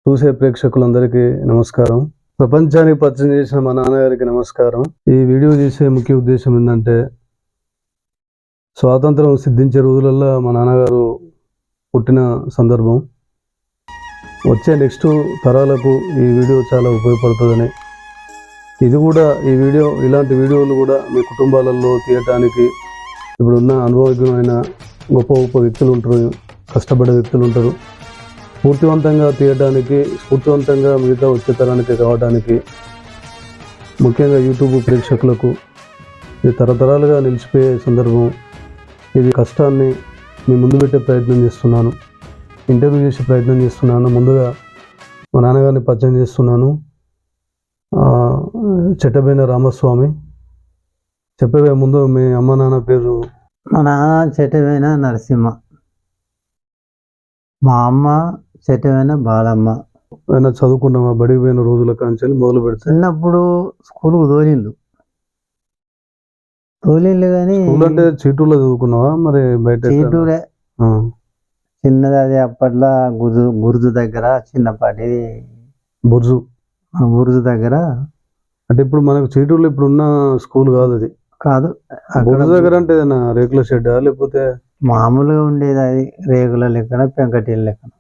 చూసే ప్రేక్షకులందరికీ నమస్కారం. ప్రపంచానికి పరిచయం చేసిన మా నాన్నగారికి నమస్కారం. ఈ వీడియో చేసే ముఖ్య ఉద్దేశం ఏంటంటే, స్వాతంత్రం సిద్ధించే రోజులలో మా నాన్నగారు పుట్టిన సందర్భం. వచ్చే నెక్స్ట్ తరాలకు ఈ వీడియో చాలా ఉపయోగపడుతుందని, ఇది కూడా ఇలాంటి వీడియోలు కూడా మీ కుటుంబాలలో తీయటానికి ఇప్పుడున్న అనుభవజ్ఞమైన గొప్ప గొప్ప వ్యక్తులు ఉంటారు, కష్టపడే వ్యక్తులు ఉంటారు. పూర్తివంతంగా తీయడానికి, స్ఫూర్తివంతంగా మిగతా వచ్చే తరానికి కావడానికి, ముఖ్యంగా యూట్యూబ్ ప్రేక్షకులకు ఇది తరతరాలుగా నిలిచిపోయే సందర్భం. ఇది కష్టాన్ని మీ ముందు పెట్టే ప్రయత్నం చేస్తున్నాను, ఇంటర్వ్యూ చేసే ప్రయత్నం చేస్తున్నాను. ముందుగా మా నాన్నగారిని పరిచయం చేస్తున్నాను. చెట్టబైన రామస్వామి. చెప్పే ముందు మీ అమ్మ నాన్న పేరు? మా నాన్న చెట్టబైన నరసింహ, మా అమ్మ చెట్టబైన బాలమ్మ. ఏమైనా చదువుకున్నావా? బడికి పోయిన రోజుల కాంచెలు మొదలు పెడితే చిన్నప్పుడు స్కూల్కు తోలిండు కానీ స్కూల్ అంటే చీటూరులో చదువుకున్నావా? మరి బయట చీటూరే చిన్నది, అది అప్పట్లో గుర్జు దగ్గర, చిన్నపాటి బుర్జు దగ్గర. అంటే ఇప్పుడు మనకు చీటూరులో ఇప్పుడున్న స్కూల్ కాదు, అది కాదు. బుర్జు దగ్గర అంటే ఏదైనా రేకుల షెడ్ లేకపోతే మామూలుగా ఉండేది, అది రేకుల లెక్కన, పెంకటీల లెక్కన.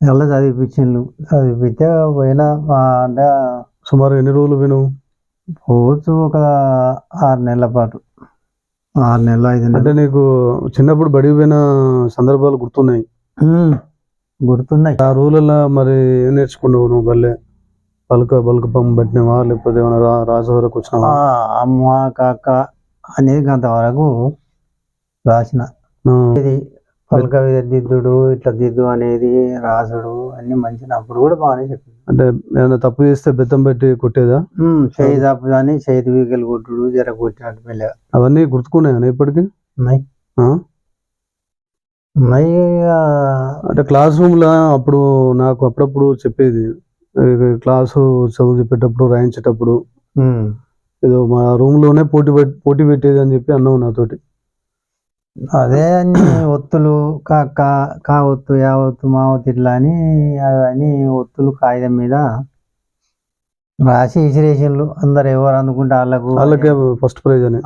ఎలా చదివిపిస్తే పోయినా అంటే సుమారు ఎన్ని రోజులు పోయినావు? పోవచ్చు ఒక 6 నెలల పాటు. 6 నెలలు 5 నెలలు. అంటే నీకు చిన్నప్పుడు బడికి పోయిన సందర్భాలు గుర్తున్నాయి? గుర్తున్నాయి. ఆ రోజులలో మరి ఏం నేర్చుకున్నావు నువ్వు? బల్కపం పట్టినావా లేకపోతే ఏమైనా రాసే వరకు వచ్చినావా? అమ్మ కాక అనేది అంతవరకు రాసిన. ఇది పలక దిద్దుడు, ఇట్లా దిద్దు అనేది, రాసుడు అన్ని మంచిగా. అప్పుడు కూడా బాగానే చెప్పింది. అంటే ఏమైనా తప్పు చేస్తే బెత్తం పెట్టి కొట్టేదా? చేయి తప్పు కానీ చేతి వీకలు కొట్టుడు, జర కొట్టినట్టు వెళ్ళా. అవన్నీ గుర్తుకున్నాయా ఇప్పటికి? ఉన్నాయి. అంటే క్లాస్ రూమ్ లో అప్పుడు నాకు అప్పుడప్పుడు చెప్పేది, క్లాసు చదువు చెప్పేటప్పుడు, రాయించేటప్పుడు ఏదో మా రూమ్ లోనే పోటీ పెట్టేది అని చెప్పి అన్నావు నాతోటి. అదే అన్ని ఒత్తులు, కా ఒత్తు, యా ఒత్తు, మా ఒత్తు ఇట్లా అని అవన్నీ ఒత్తులు కాగితం మీద రాసి ఇసిరేషన్లు. అందరు ఎవరు అనుకుంటే వాళ్ళకే ఫస్ట్ ప్రైజ్ అని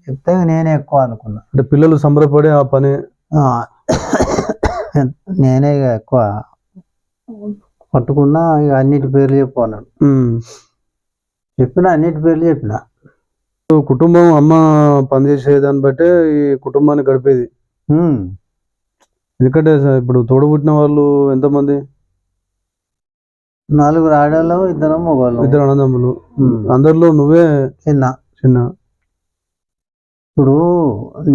చెప్తే నేనే ఎక్కువ అనుకున్నా. అంటే పిల్లలు సంబరపడి ఆ పని నేనే ఎక్కువ పట్టుకున్నా. ఇక అన్నిటి పేర్లు చెప్పు అన్నాడు. చెప్పిన అన్నిటి పేర్లు చెప్పిన. కుటుంబం అమ్మ పనిచేసే దాన్ని బట్టే ఈ కుటుంబాన్ని గడిపేది. ఎందుకంటే ఇప్పుడు తోడబుట్టిన వాళ్ళు ఎంతమంది? 4 ఆడవాళ్ళు, 2 మగవాళ్ళు, 2 అన్నదమ్ములు. అందరిలో నువ్వే చిన్న. ఇప్పుడు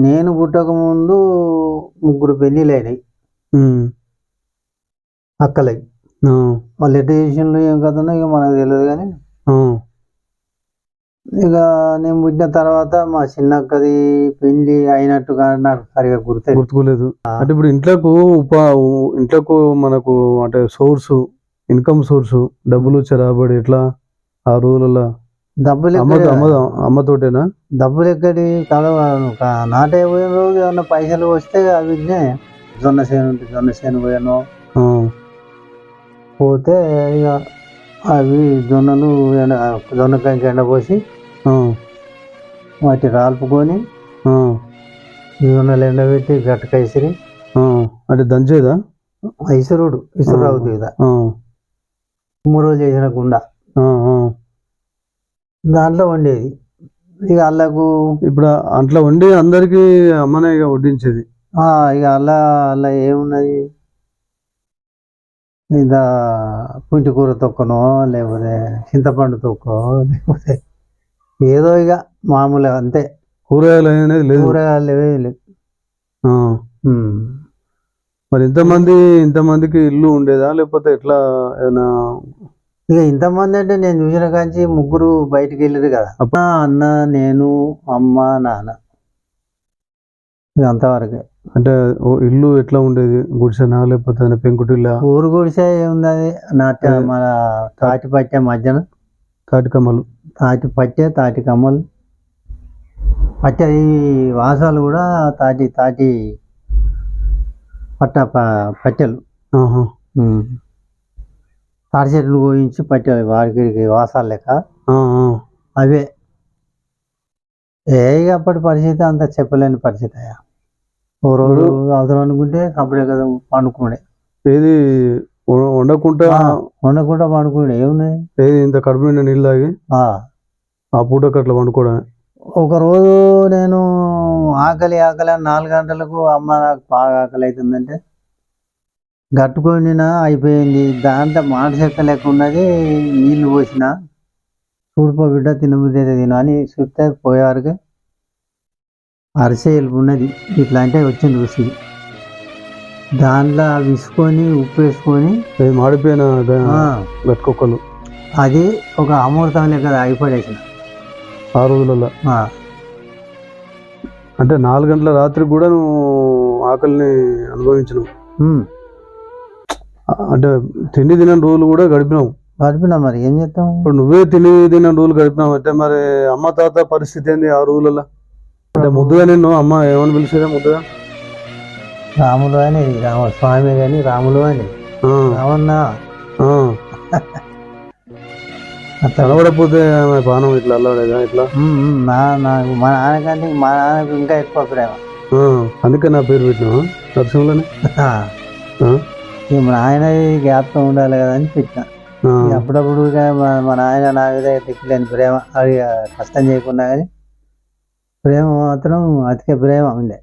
నేను పుట్టక ముందు 3 పెళ్ళిళ్ళైనాయి అక్కలై. వాళ్ళు ఎటు చేసిండ్రు ఏం కథనో ఇక మనకు తెలియదు. కానీ ఇక నేను పుట్టిన తర్వాత మా చిన్నక్కది పెళ్లి అయినట్టుగా నాకు సరిగా గుర్తుకోలేదు. అంటే ఇప్పుడు ఇంట్లోకు మనకు అంటే ఇన్కమ్ సోర్స్ డబ్బులు వచ్చే రాబడి ఎట్లా ఆ రోజులలో? డబ్బులు అమ్మతోటేనా? డబ్బులు ఎక్కడి నాటే పోయిన రోజు ఏమన్నా పైసలు వస్తే వీటినే జొన్న చేను పోయాను. పోతే ఇక అవి జొన్న కంకి ఎండపోసి వాటి రాల్పుకొని జొన్నలు ఎండబెట్టి గట్టక ఇసిరి. అంటే దంచేదా? ఇసురు అవుతుంది కదా, 3 రోజులు చేసిన కుండ, దాంట్లో వండేది. ఇక అల్లకు ఇప్పుడు అట్లా వండి అందరికి అమ్మనే ఇక వడ్డించేది. ఇక అలా ఏమున్నది, ఇంత పుంటి కూర తొక్కనో, లేకపోతే చింతపండు తొక్కో, లేకపోతే ఏదో ఇక మామూలుగా అంతే. కూరగాయలు అనేది లేదు. కూరగాయలు లేవు. మరి ఇంతమందికి ఇల్లు ఉండేదా లేకపోతే ఎట్లా? ఇక ఇంతమంది అంటే నేను చూసిన కాంచి 3 బయటికి వెళ్ళారు కదా. అన్న, నేను, అమ్మ, నాన్న, అంతవరకే. అంటే ఇల్లు ఎట్లా ఉండేది? గుడిసెనా లేకపోతే పెంకుటిల్లా? ఊరు గుడిసె ఏముంది, అది మన తాటి పట్టె మధ్యన తాటి కమ్మలు, తాటి కమ్మలు పట్టె. ఈ వాసాలు కూడా తాటి పట్టెలు. ఆహా. తాడి చెట్లు పోయించి పట్టేవి వాడికి వాసాలు లెక్క ఆ, ఆ. అవే ఇక అప్పటి పరిస్థితి అంత చెప్పలేని పరిస్థితి అయ్యా. ఓ రోజు అవసరం అనుకుంటే అప్పుడే కదా పండుకునే ఏది వండకుండా వండకుండా పండుకునే ఏమున్నాయి. ఏది ఇంత కడుపు నిండా నీళ్ళు తాగి ఆ పూటకు అట్లా వండుకోవడమే. ఒకరోజు నేను ఆకలి ఆకలి అని 4 గంటలకు అమ్మ నాకు బాగా ఆకలి అవుతుందంటే గట్టుకొనినా అయిపోయింది. దాంట్లో మాట చెక్క లెక్క ఉన్నది. నీళ్లు పోసిన చూడిపో బిడ్డ తినబుద్ధి అయితే తిను అని చూస్తే పోయేవారికి అరిసె ఎలుపు ఉన్నది. ఇట్లా అంటే వచ్చింది రుచి. దాంట్లో విసుకొని ఉప్పు వేసుకొని మాడిపోయిన గట్టుకొక్కలు అది ఒక అమృతం లెక్క ఆగిపడేసిన ఆ రోజులలో. అంటే 4 గంటల రాత్రి కూడా నువ్వు ఆకలిని అనుభవించినావు. అంటే తిండి తినని రోజులు కూడా గడిపినా మరి ఏం చేస్తాం. ఇప్పుడు నువ్వే తినని రోజులు గడిపినావు అంటే మరి అమ్మ తాత పరిస్థితి ఏంది ఆ రోజులలో? అంటే ముద్దుగా నిన్ను అమ్మ ఏమని పిలిచేదా? ముద్దుగా రాములు అనేది రామస్వామి కానీ రాములు అని రావన్నా కనబడకపోతే పానం ఇట్లా అల్లాడేదా ఇట్లా? మా నాన్న కంటే మా నాన్నకు ఇంకా ఎక్కువ ప్రేమ. అందుకే నా పేరు పెట్టినావా నరసింహులని? మా నాయన జ్ఞాపకం ఉండాలి కదా అని పెట్టిన. అప్పుడప్పుడు మా నాయన నా మీద తిక్కలేని ప్రేమ. అది కష్టం చేయకుండా కానీ ప్రేమ మాత్రం అతికే ప్రేమ ఉండే.